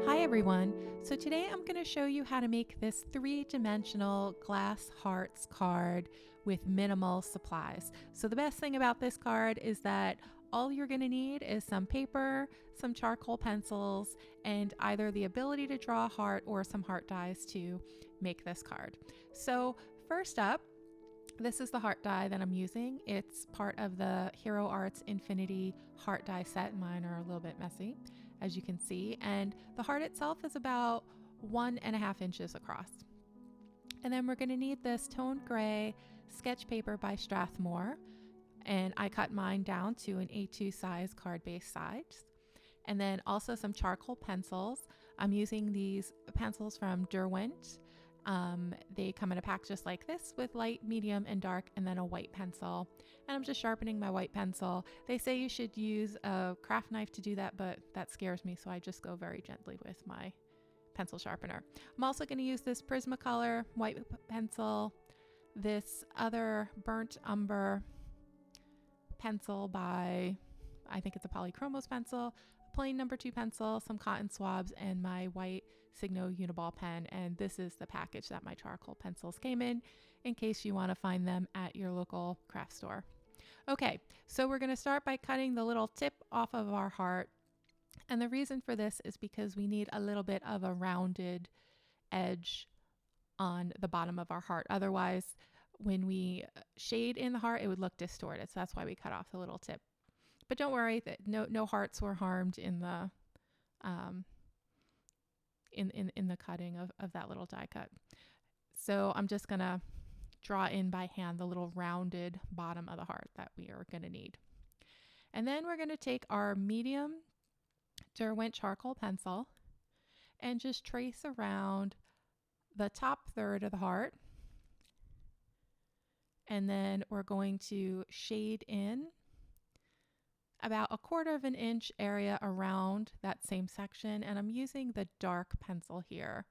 Hi everyone. So today I'm going to show you how to make this three-dimensional glass hearts card with minimal supplies. So the best thing about this card is that all you're going to need is some paper, some charcoal pencils, and either the ability to draw a heart or some heart dies to make this card. So first up, this is the heart die that I'm using. It's part of the Hero Arts Infinity heart die set. Mine are a little bit messy, as you can see. And the heart itself is about 1.5 inches across. And then we're going to need this toned gray sketch paper by Strathmore. And I cut mine down to an A2 size card base size. And then also some charcoal pencils. I'm using these pencils from Derwent. They come in a pack just like this with light, medium, and dark, and then a white pencil. And I'm just sharpening my white pencil. They say you should use a craft knife to do that, but that scares me, so I just go very gently with my pencil sharpener. I'm also going to use this Prismacolor white pencil, this other burnt umber pencil by, I think it's a Polychromos pencil, plain number 2 pencil, some cotton swabs, and my white Signo Uniball pen. And this is the package that my charcoal pencils came in case you want to find them at your local craft store. Okay, so we're going to start by cutting the little tip off of our heart. And the reason for this is because we need a little bit of a rounded edge on the bottom of our heart. Otherwise, when we shade in the heart, it would look distorted. So that's why we cut off the little tip. But don't worry, that no hearts were harmed in the in the cutting of that little die cut. So I'm just gonna draw in by hand the little rounded bottom of the heart that we are gonna need. And then we're gonna take our medium Derwent charcoal pencil and just trace around the top third of the heart. And then we're going to shade in about 1/4 of an inch area around that same section. And I'm using the dark pencil here.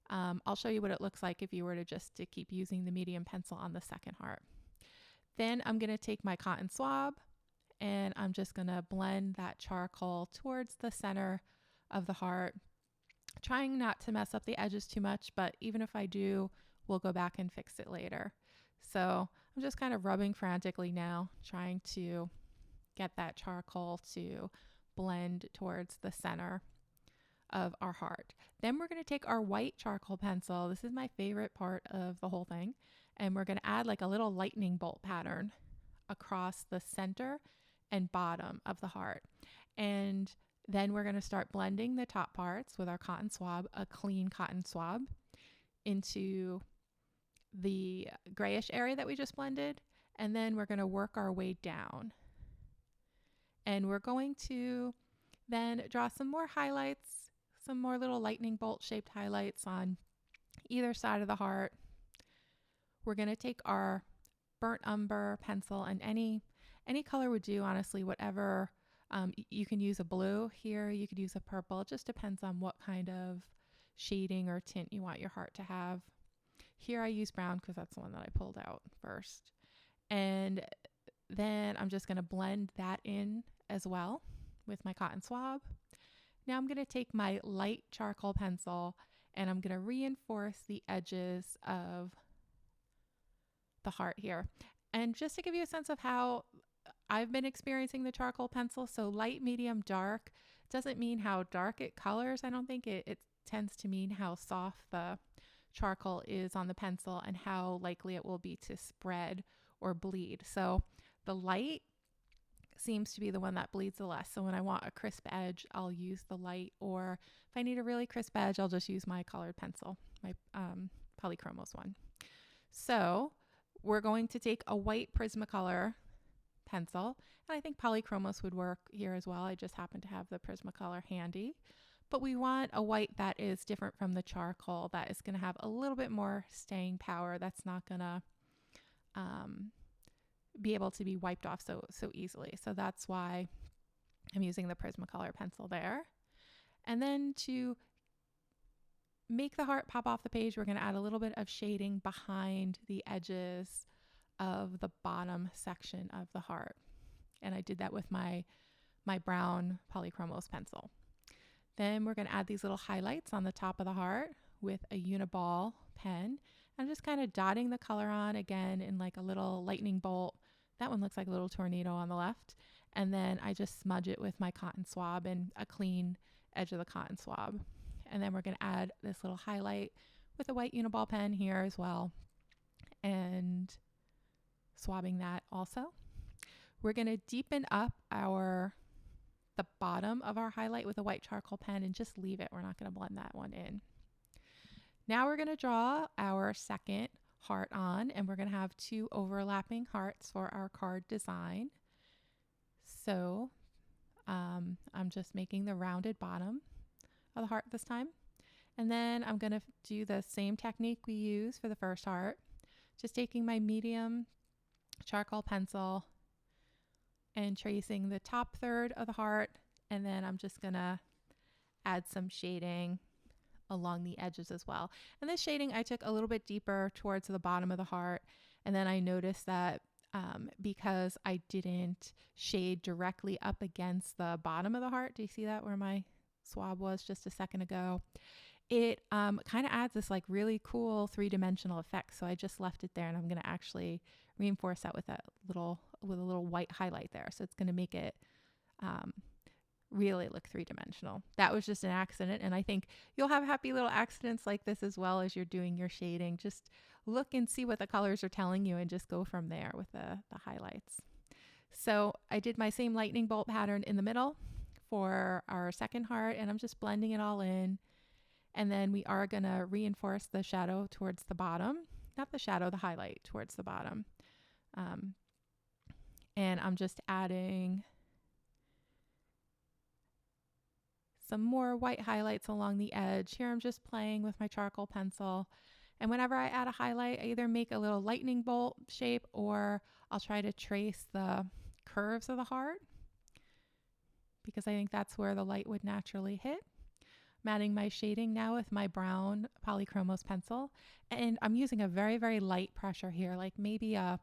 I'll show you what it looks like if you were to keep using the medium pencil on the second heart. Then I'm going to take my cotton swab and I'm just going to blend that charcoal towards the center of the heart, trying not to mess up the edges too much, but even if I do, we'll go back and fix it later. So I'm just kind of rubbing frantically now, trying to get that charcoal to blend towards the center of our heart. Then we're going to take our white charcoal pencil. This is my favorite part of the whole thing. And we're going to add like a little lightning bolt pattern across the center and bottom of the heart. And then we're going to start blending the top parts with our cotton swab, a clean cotton swab, into the grayish area that we just blended. And then we're going to work our way down. And we're going to then draw some more highlights, some more little lightning bolt shaped highlights on either side of the heart. We're going to take our burnt umber pencil, and any color would do, honestly, whatever. You can use a blue here, you could use a purple. It just depends on what kind of shading or tint you want your heart to have. Here I use brown because that's the one that I pulled out first. And then I'm just going to blend that in as well with my cotton swab. Now I'm going to take my light charcoal pencil and I'm going to reinforce the edges of the heart here. And just to give you a sense of how I've been experiencing the charcoal pencil, so light, medium, dark doesn't mean how dark it colors. I don't think it tends to mean how soft the charcoal is on the pencil and how likely it will be to spread or bleed. So the light seems to be the one that bleeds the less. So when I want a crisp edge, I'll use the light, or if I need a really crisp edge, I'll just use my colored pencil, my Polychromos one. So we're going to take a white Prismacolor pencil, and I think Polychromos would work here as well. I just happen to have the Prismacolor handy. But we want a white that is different from the charcoal, that is going to have a little bit more staying power, that's not going to be able to be wiped off so easily. So that's why I'm using the Prismacolor pencil there. And then to make the heart pop off the page, we're going to add a little bit of shading behind the edges of the bottom section of the heart. And I did that with my brown Polychromos pencil. Then we're going to add these little highlights on the top of the heart with a Uniball pen. I'm just kind of dotting the color on again in like a little lightning bolt. That one looks like a little tornado on the left. And then I just smudge it with my cotton swab and a clean edge of the cotton swab. And then we're going to add this little highlight with a white Uniball pen here as well. And swabbing that also. We're going to deepen up the bottom of our highlight with a white charcoal pen and just leave it. We're not going to blend that one in. Now we're going to draw our second heart on, and we're going to have 2 overlapping hearts for our card design. So I'm just making the rounded bottom of the heart this time. And then I'm going to do the same technique we use for the first heart. Just taking my medium charcoal pencil and tracing the top third of the heart, and then I'm just gonna add some shading along the edges as well. And this shading I took a little bit deeper towards the bottom of the heart, and then I noticed that because I didn't shade directly up against the bottom of the heart, do you see that where my swab was just a second ago? It kind of adds this like really cool 3-dimensional effect. So I just left it there, and I'm going to actually reinforce that with a little white highlight there. So it's going to make it really look 3-dimensional. That was just an accident. And I think you'll have happy little accidents like this as well as you're doing your shading. Just look and see what the colors are telling you and just go from there with the highlights. So I did my same lightning bolt pattern in the middle for our second heart, and I'm just blending it all in. And then we are going to reinforce the shadow towards the bottom, not the shadow, the highlight towards the bottom. And I'm just adding some more white highlights along the edge. Here I'm just playing with my charcoal pencil. And whenever I add a highlight, I either make a little lightning bolt shape or I'll try to trace the curves of the heart because I think that's where the light would naturally hit. I'm adding my shading now with my brown Polychromos pencil, and I'm using a very, very light pressure here, like maybe a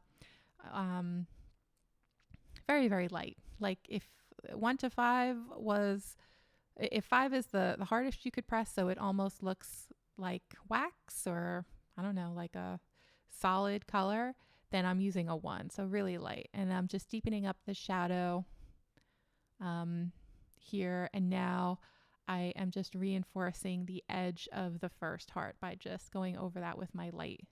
very, very light. Like if 1 to 5 was, if 5 is the hardest you could press, so it almost looks like wax or I don't know, like a solid color, then I'm using a 1, so really light. And I'm just deepening up the shadow here, and now I am just reinforcing the edge of the first heart by just going over that with my light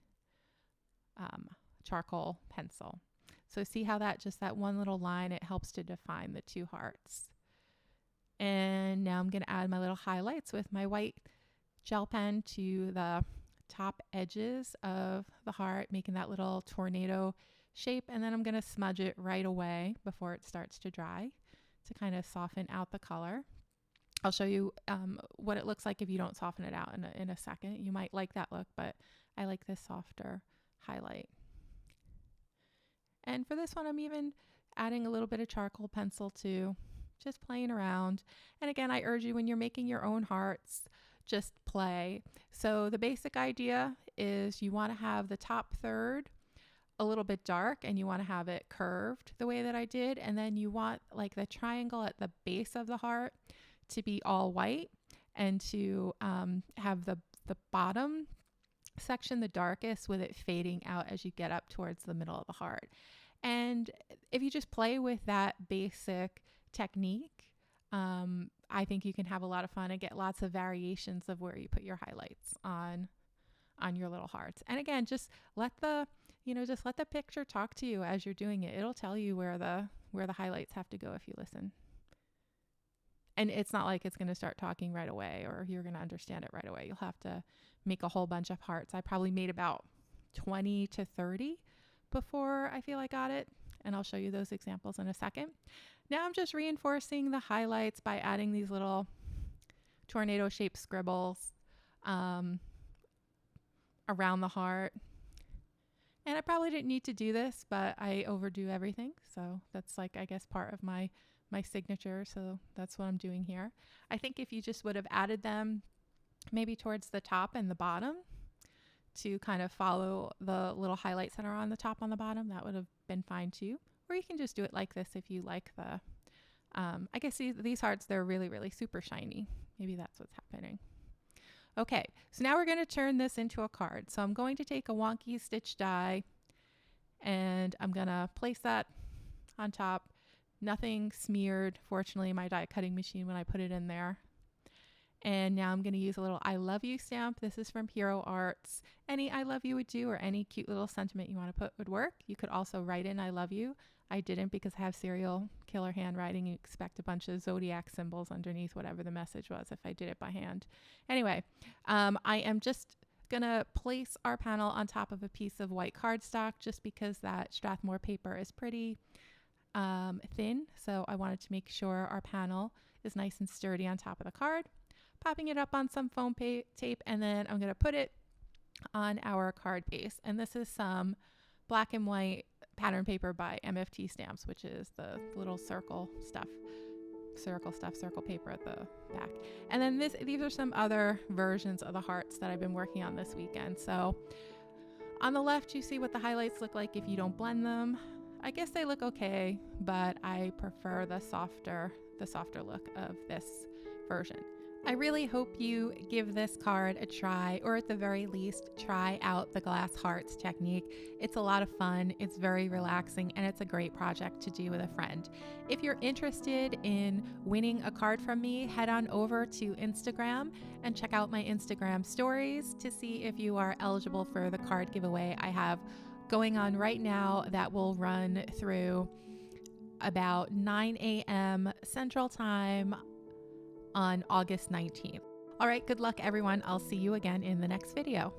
charcoal pencil. So see how that one little line, it helps to define the 2 hearts. And now I'm going to add my little highlights with my white gel pen to the top edges of the heart, making that little tornado shape. And then I'm going to smudge it right away before it starts to dry to kind of soften out the color. I'll show you what it looks like if you don't soften it out in a second. You might like that look, but I like this softer highlight. And for this one, I'm even adding a little bit of charcoal pencil too, just playing around. And again, I urge you when you're making your own hearts, just play. So the basic idea is you want to have the top third a little bit dark and you want to have it curved the way that I did. And then you want like the triangle at the base of the heart to be all white and to have the bottom section the darkest with it fading out as you get up towards the middle of the heart. And if you just play with that basic technique, I think you can have a lot of fun and get lots of variations of where you put your highlights on your little hearts. And again, just let the picture talk to you as you're doing it. It'll tell you where the highlights have to go if you listen. And it's not like it's going to start talking right away or you're going to understand it right away. You'll have to make a whole bunch of hearts. I probably made about 20 to 30 before I feel I got it. And I'll show you those examples in a second. Now I'm just reinforcing the highlights by adding these little tornado shaped scribbles around the heart. And I probably didn't need to do this, but I overdo everything. So that's like, I guess, part of my signature. So that's what I'm doing here. I think if you just would have added them maybe towards the top and the bottom to kind of follow the little highlights that are on the top on the bottom, that would have been fine too. Or you can just do it like this if you like the, I guess these hearts, they're really, really super shiny. Maybe that's what's happening. Okay, so now we're going to turn this into a card. So I'm going to take a wonky stitch die and I'm going to place that on top. Nothing smeared, fortunately, my die cutting machine when I put it in there. And now I'm going to use a little I love you stamp. This is from Hero Arts. Any I love you would do, or any cute little sentiment you want to put would work. You could also write in I love you. I didn't because I have serial killer handwriting. You expect a bunch of zodiac symbols underneath whatever the message was if I did it by hand. Anyway, I am just going to place our panel on top of a piece of white cardstock just because that Strathmore paper is pretty thin. So I wanted to make sure our panel is nice and sturdy on top of the card. Popping it up on some foam tape, and then I'm going to put it on our card base. And this is some black and white pattern paper by MFT Stamps, which is the little circle paper at the back. And then these are some other versions of the hearts that I've been working on this weekend. So on the left, you see what the highlights look like if you don't blend them. I guess they look okay, but I prefer the softer look of this version. I really hope you give this card a try, or at the very least, try out the glass hearts technique. It's a lot of fun, it's very relaxing, and it's a great project to do with a friend. If you're interested in winning a card from me, head on over to Instagram and check out my Instagram stories to see if you are eligible for the card giveaway I have going on right now that will run through about 9 a.m. Central Time on August 19th. All right, good luck everyone. I'll see you again in the next video.